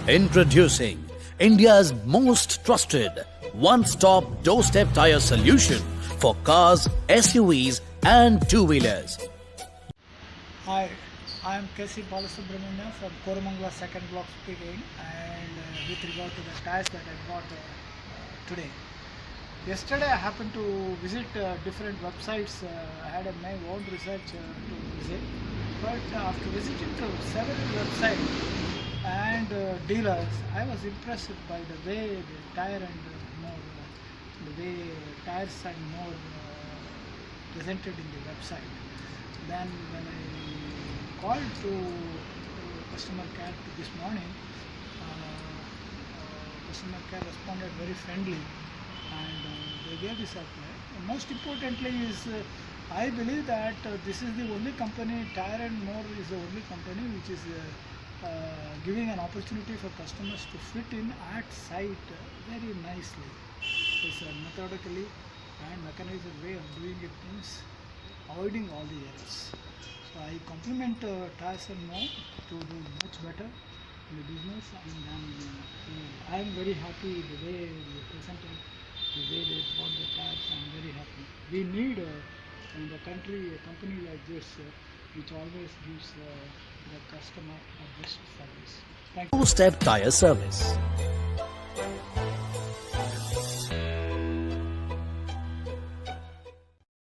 Introducing India's most trusted one-stop doorstep tire solution for cars, SUVs and two-wheelers. Hi, I am K.C. Balasubramanya from Koramangala 2nd block speaking, and with regard to the tires that I bought today. Yesterday I happened to visit different websites. I had my own research to visit, but after visiting to several websites and dealers, I was impressed by the way the Tyre and more, the way Tyres and more presented in the website. Then when I called to customer care this morning, customer care responded very friendly, and they gave this reply. Most importantly is I believe that this is the only company, TyresNmore is the only company which is giving an opportunity for customers to fit in at site very nicely. It's a methodically and mechanized way of doing it, means avoiding all the errors. So I compliment TyresNmore to do much better in the business, and I am very happy the way they presented, the way they bought the tires. I am very happy. We need in the country a company like this which always gives the customer a best service. Thank you. Doorstep Tire Service.